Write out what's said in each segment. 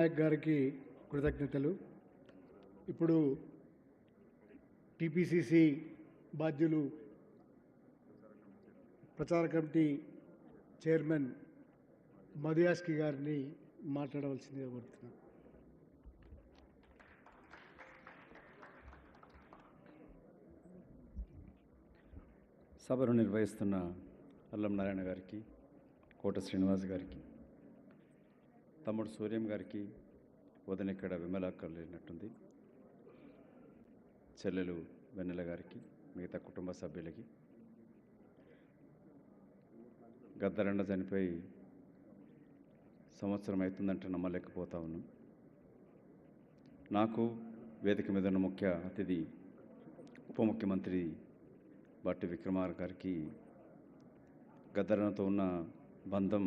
నాయక్ గారికి కృతజ్ఞతలు. ఇప్పుడు టీపీసీసీ బాధ్యులు ప్రచార కమిటీ చైర్మన్ మధుయాస్కి గారిని మాట్లాడవలసిందిగా కోరుతున్నాను. సభను నిర్వహిస్తున్న అల్లం నారాయణ గారికి, కోట శ్రీనివాస్ గారికి, తమ్ముడు సూర్యం గారికి, వదిన ఇక్కడ విమలాక్కర్ లేనట్టుంది, చెల్లెలు వెన్నెల గారికి, మిగతా కుటుంబ సభ్యులకి, గద్దరన్న చనిపోయి సంవత్సరం అవుతుందంటే నమ్మలేకపోతా ఉన్నాం. నాకు వేదిక మీద ఉన్న ముఖ్య అతిథి ఉప ముఖ్యమంత్రి బట్టి విక్రమార్క గారికి గద్దరన్నతో ఉన్న బంధం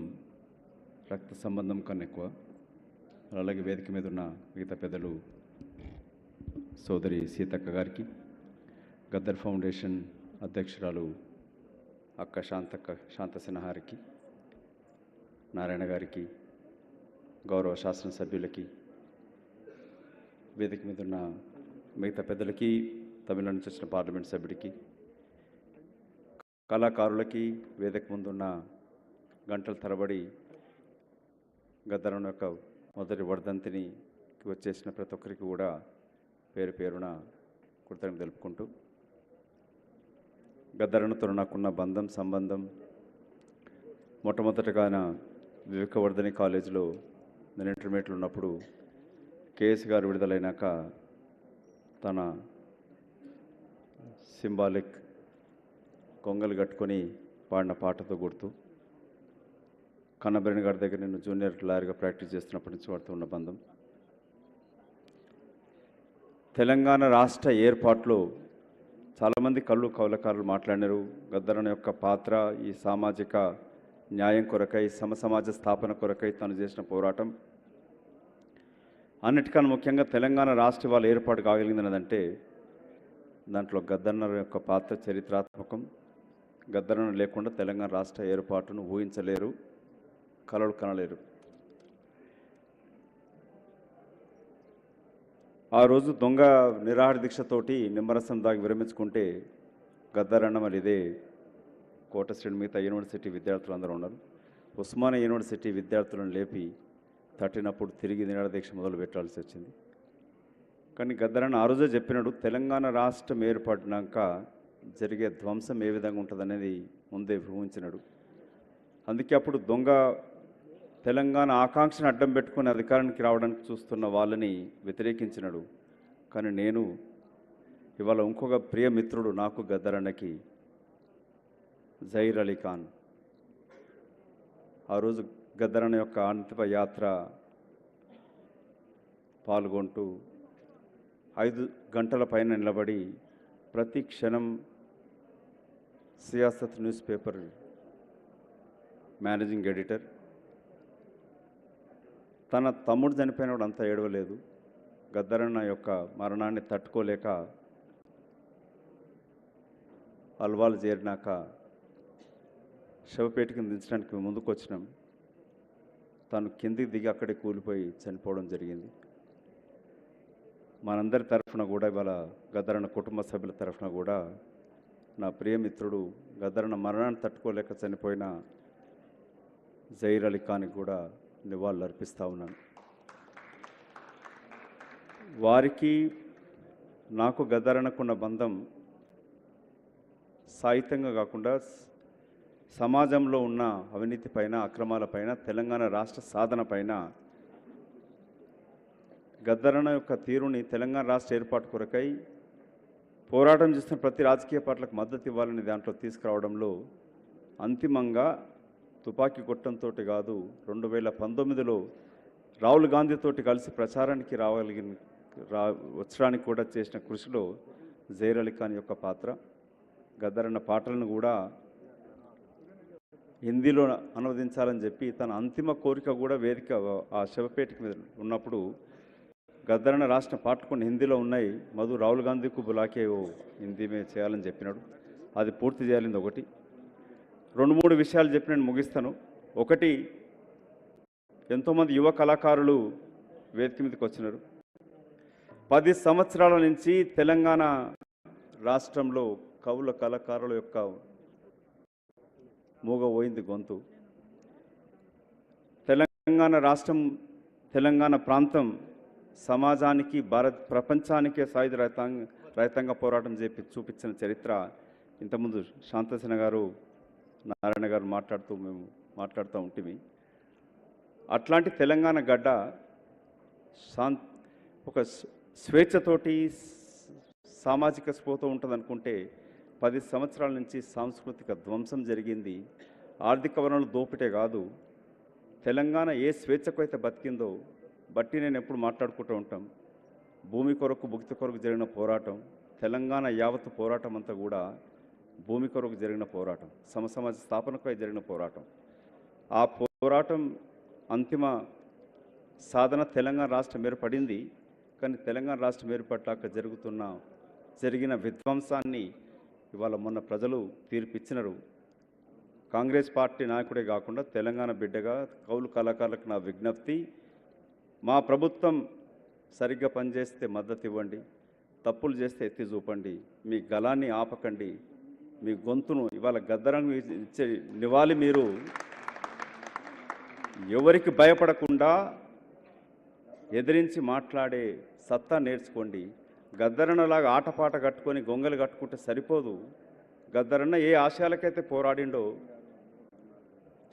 రక్త సంబంధం కన్నా ఎక్కువ. అలాగే వేదిక మీద ఉన్న మిగతా పెద్దలు సోదరి సీతక్క గారికి, గద్దర్ ఫౌండేషన్ అధ్యక్షురాలు అక్క శాంత సిన్హారికి, నారాయణ గారికి, గౌరవ శాసనసభ్యులకి, వేదిక మీద ఉన్న మిగతా పెద్దలకి, తమిళనాడు నుంచి వచ్చిన పార్లమెంట్ సభ్యుడికి, కళాకారులకి, వేదిక ముందున్న గంటల తరబడి గద్దరన్న యొక్క మొదటి వర్ధంతిని వచ్చేసిన ప్రతి ఒక్కరికి కూడా పేరు పేరున కృతజ్ఞతలు తెలుపుకుంటూ, గద్దరన్నతో నాకున్న బంధం సంబంధం మొట్టమొదటగా వివేకవర్ధని కాలేజీలో నేను ఇంటర్మీడియట్లో ఉన్నప్పుడు కేఎస్ గారు విడుదలైనాక తన సింబాలిక్ కొంగలు కట్టుకొని పాడిన పాటతో గుర్తు, కన్నబెరణి గారి దగ్గర నేను జూనియర్ లాయర్గా ప్రాక్టీస్ చేస్తున్నప్పటి నుంచి వాడుతూ ఉన్న బంధం. తెలంగాణ రాష్ట్ర ఏర్పాటులో చాలామంది కౌలకారులు మాట్లాడినారు. గద్దరన్న యొక్క పాత్ర ఈ సామాజిక న్యాయం కొరకై, సమసమాజ స్థాపన కొరకై తను చేసిన పోరాటం, అన్నిటికన్నా ముఖ్యంగా తెలంగాణ రాష్ట్ర వాళ్ళు ఏర్పాటు కాగలిగిందన్నదంటే దాంట్లో గద్దరన్న యొక్క పాత్ర చరిత్రాత్మకం. గద్దరన్న లేకుండా తెలంగాణ రాష్ట్ర ఏర్పాటును ఊహించలేరు, కలలు కనలేరు. ఆ రోజు దొంగ నిరాహార దీక్షతోటి నిమ్మరసం దాగి విరమించుకుంటే గద్దరన్న మరి ఇదే కోట శ్రేణి మిగతా యూనివర్సిటీ విద్యార్థులు అందరూ ఉన్నారు. ఉస్మానియా యూనివర్సిటీ విద్యార్థులను లేపి తట్టినప్పుడు తిరిగి నిరాహార దీక్ష మొదలు పెట్టాల్సి వచ్చింది. కానీ గద్దరన్న ఆ రోజే చెప్పినాడు, తెలంగాణ రాష్ట్రం ఏర్పడినాక జరిగే ధ్వంసం ఏ విధంగా ఉంటుందనేది ముందే ఊహించినాడు. అందుకే అప్పుడు దొంగ తెలంగాణ ఆకాంక్షను అడ్డం పెట్టుకుని అధికారానికి రావడానికి చూస్తున్న వాళ్ళని వ్యతిరేకించినాడు. కానీ నేను ఇవాళ ఇంకొక ప్రియ మిత్రుడు నాకు గద్దరన్నకి జహీర్ అలీ ఖాన్ ఆ రోజు గద్దరన్న యొక్క అంతిమ యాత్ర పాల్గొంటూ 5 గంటల పైన నిలబడి ప్రతి క్షణం Siasat news paper managing editor, తన తమ్ముడు చనిపోయినప్పుడు అంతా ఏడవలేదు. గద్దరన్న యొక్క మరణాన్ని తట్టుకోలేక అల్వాలు చేరినాక శవపేటకి దించడానికి ముందుకు వచ్చినాం. తను కిందికి దిగి అక్కడే కూలిపోయి చనిపోవడం జరిగింది. మనందరి తరఫున కూడా ఇవాళ గద్దరన్న కుటుంబ సభ్యుల తరఫున కూడా నా ప్రియమిత్రుడు గద్దరన్న మరణాన్ని తట్టుకోలేక చనిపోయిన జహీర్ అలీ ఖాన్కి కూడా నివాళులు అర్పిస్తూ ఉన్నాను. వారికి నాకు గద్దరన్నకున్న బంధం సాహిత్యంగా కాకుండా సమాజంలో ఉన్న అవినీతి పైన, అక్రమాల పైన, తెలంగాణ రాష్ట్ర సాధన పైన గద్దరన్న యొక్క తీరుని తెలంగాణ రాష్ట్ర ఏర్పాటు కొరకై పోరాటం చేస్తున్న ప్రతి రాజకీయ పార్టీలకు మద్దతు ఇవ్వాలని దాంట్లో తీసుకురావడంలో అంతిమంగా తుపాకీ కొట్టంతో కాదు, 2019లో రాహుల్ గాంధీతోటి కలిసి ప్రచారానికి వచ్చడానికి కూడా చేసిన కృషిలో జహీర్ అలీ ఖాన్ యొక్క పాత్ర, గద్దరన్న పాటలను కూడా హిందీలో అనువదించాలని చెప్పి తన అంతిమ కోరిక కూడా వేదిక ఆ శవపేటకి మీద ఉన్నప్పుడు గద్దరన్న రాసిన పాటలు కొన్ని హిందీలో ఉన్నాయి, మధు రాహుల్ గాంధీకు బులాకే హిందీ మీద చేయాలని చెప్పినాడు. అది పూర్తి చేయాలింది ఒకటి. 2-3 విషయాలు చెప్పి నేను ముగిస్తాను. ఒకటి, ఎంతోమంది యువ కళాకారులు వేదిక మీదకి వచ్చినారు. 10 సంవత్సరాల నుంచి తెలంగాణ రాష్ట్రంలో కవుల కళాకారుల యొక్క మూగబోయింది గొంతు. తెలంగాణ రాష్ట్రం, తెలంగాణ ప్రాంతం సమాజానికి, ప్రపంచానికే సాయుధ రైతాంగ పోరాటం చూపించిన చరిత్ర ఇంతకుముందు శాంతసేన గారు, నారాయణ గారు మేము మాట్లాడుతూ ఉంటుంది. అట్లాంటి తెలంగాణ గడ్డ ఒక స్వేచ్ఛతోటి సామాజిక స్ఫూర్తి ఉంటుంది అనుకుంటే 10 సంవత్సరాల నుంచి సాంస్కృతిక ధ్వంసం జరిగింది. ఆర్థిక వనరులు దోపిటే కాదు, తెలంగాణ ఏ స్వేచ్ఛకు అయితే బతికిందో బట్టి నేను ఎప్పుడు మాట్లాడుకుంటూ ఉంటాం. భూమి కొరకు, భుక్తి కొరకు జరిగిన పోరాటం, తెలంగాణ యావత్తు పోరాటం అంతా కూడా భూమి కొరకు జరిగిన పోరాటం, సమసమాజ స్థాపనపై జరిగిన పోరాటం. ఆ పోరాటం అంతిమ సాధన తెలంగాణ రాష్ట్రం ఏర్పడింది. కానీ తెలంగాణ రాష్ట్రం ఏర్పడ్డాక జరిగిన విధ్వంసాన్ని ఇవాళ మొన్న ప్రజలు తీర్పిచ్చినారు. కాంగ్రెస్ పార్టీ నాయకుడే కాకుండా తెలంగాణ బిడ్డగా కౌలు కళాకారులకు నా విజ్ఞప్తి, మా ప్రభుత్వం సరిగ్గా పనిచేస్తే మద్దతు ఇవ్వండి, తప్పులు చేస్తే ఎత్తి చూపండి, మీ గలాన్ని ఆపకండి, మీ గొంతును ఇవాళ గద్దరంగా ఇచ్చే నివాళి మీరు ఎవరికి భయపడకుండా ఎదిరించి మాట్లాడే సత్తా నేర్చుకోండి. గద్దరన్నలాగా ఆటపాట కట్టుకొని గొంగలు కట్టుకుంటే సరిపోదు. గద్దరన్న ఏ ఆశయాలకైతే పోరాడిండో,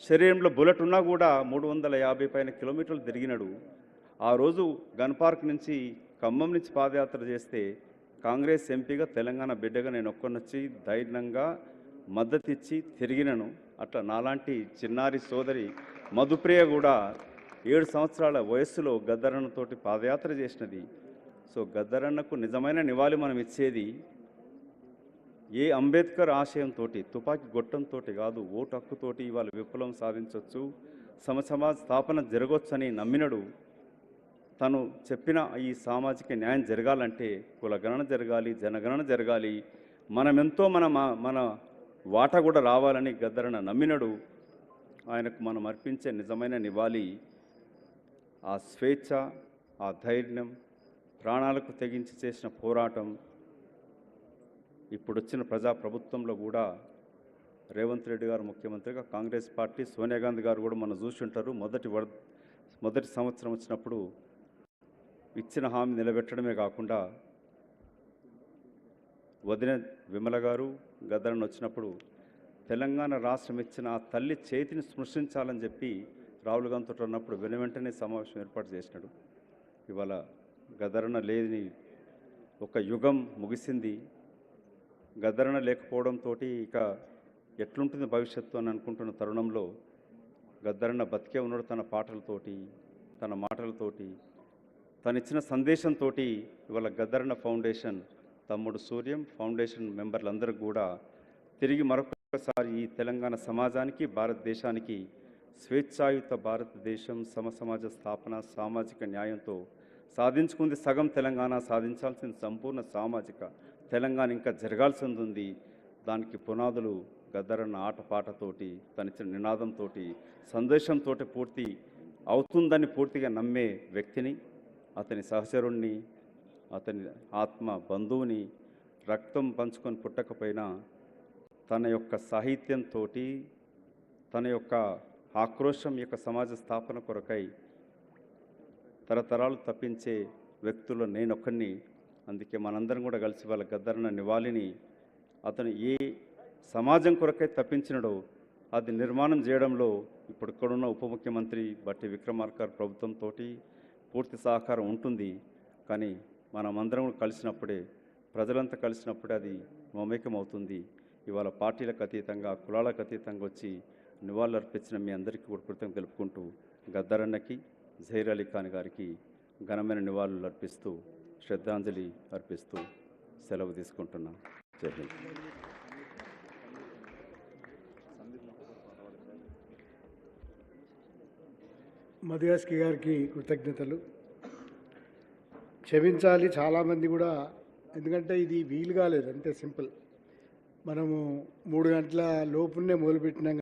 శరీరంలో బుల్లెట్ ఉన్నా కూడా 350 పైన కిలోమీటర్లు తిరిగినాడు. ఆ రోజు గన్ పార్క్ నుంచి ఖమ్మం నుంచి పాదయాత్ర చేస్తే కాంగ్రెస్ ఎంపీగా తెలంగాణ బిడ్డగా నేను ఒక్కనొచ్చి ధైర్యంగా మద్దతు ఇచ్చి తిరిగినను. అట్లా నాలాంటి చిన్నారి సోదరి మధుప్రియ కూడా 7 సంవత్సరాల వయస్సులో గద్దరన్నతోటి పాదయాత్ర చేసినది. సో గద్దరన్నకు నిజమైన నివాళి మనం ఇచ్చేది ఏ అంబేద్కర్ ఆశయంతో, తుపాకీ గొట్టంతో కాదు, ఓటు హక్కుతోటి ఇవాళ విప్లవం సాధించవచ్చు, సమసమాజ స్థాపన జరగవచ్చని నమ్మినడు. తను చెప్పిన ఈ సామాజిక న్యాయం జరగాలంటే కులగణన జరగాలి, జనగణన జరగాలి, మనమెంతో మన వాటా కూడా రావాలని గద్దరన్న నమ్మినడు. ఆయనకు మనం అర్పించే నిజమైన నివాళి ఆ స్వేచ్ఛ, ఆ ధైర్యం, ప్రాణాలకు తెగించి చేసిన పోరాటం. ఇప్పుడు వచ్చిన ప్రజాప్రభుత్వంలో కూడా రేవంత్ రెడ్డి గారు ముఖ్యమంత్రిగా, కాంగ్రెస్ పార్టీ సోనియా గాంధీ గారు కూడా మనం చూసి ఉంటారు. మొదటి సంవత్సరం వచ్చినప్పుడు ఇచ్చిన హామీ నిలబెట్టడమే కాకుండా వదిన విమల గారు గద్దరన్న వచ్చినప్పుడు తెలంగాణ రాష్ట్రం ఇచ్చిన ఆ తల్లి చేతిని స్పృశించాలని చెప్పి రాహుల్ గాంధీతో ఉన్నప్పుడు వెంటనే సమావేశం ఏర్పాటు చేసినాడు. ఇవాళ గద్దరన్న లేని ఒక యుగం ముగిసింది. గద్దరన్న లేకపోవడంతో ఇక ఎట్లుంటుంది భవిష్యత్తు అని అనుకుంటున్న తరుణంలో గద్దరన్న బతికే ఉన్నాడు. తన పాటలతోటి, తన మాటలతోటి, తనిచ్చిన సందేశంతో ఇవాళ గద్దరన్న ఫౌండేషన్, తమ్ముడు సూర్యం ఫౌండేషన్ మెంబర్లందరికీ కూడా తిరిగి మరొకసారి ఈ తెలంగాణ సమాజానికి, భారతదేశానికి స్వేచ్ఛాయుత భారతదేశం, సమసమాజ స్థాపన, సామాజిక న్యాయంతో సాధించుకుంది సగం తెలంగాణ, సాధించాల్సిన సంపూర్ణ సామాజిక తెలంగాణ ఇంకా జరగాల్సింది ఉంది. దానికి పునాదులు గద్దరన్న ఆటపాటతోటి, తనిచ్చిన నినాదంతో, సందేశంతో పూర్తి అవుతుందని పూర్తిగా నమ్మే వ్యక్తిని, అతని సహచరుణ్ణి, అతని ఆత్మ బంధువుని, రక్తం పంచుకొని పుట్టకపోయినా తన యొక్క సాహిత్యంతో, తన యొక్క ఆక్రోశం యొక్క సమాజ స్థాపన కొరకై తరతరాలు తప్పించే వ్యక్తుల్లో నేనొక్కడిని. అందుకే మనందరం కూడా కలిసి వాళ్ళ గద్దరన్న నివాళిని అతను ఏ సమాజం కొరకై తప్పించినడో అది నిర్మాణం చేయడంలో ఇప్పుడు ఇక్కడున్న ఉప ముఖ్యమంత్రి బట్టి విక్రమార్క ప్రభుత్వంతో పూర్తి సహకారం ఉంటుంది. కానీ మనమందరం కలిసినప్పుడే, ప్రజలంతా కలిసినప్పుడే అది మమేకం అవుతుంది. ఇవాళ పార్టీలకు అతీతంగా, కులాలకు అతీతంగా వచ్చి నివాళులు అర్పించిన మీ అందరికీ కూడా కృతజ్ఞతలు తెలుపుకుంటూ గద్దరన్నకి, జహీర్ అలీ ఖాన్ గారికి ఘనమైన నివాళులు అర్పిస్తూ, శ్రద్ధాంజలి అర్పిస్తూ సెలవు తీసుకుంటున్నాం. జై హింద్. మధుయాస్కి గారికి కృతజ్ఞతలు. క్షమించాలి చాలామంది కూడా, ఎందుకంటే ఇది వీలు కాలేదు, అంతే సింపుల్. మనము 3 గంటల లోపునే మొదలుపెట్టినాం.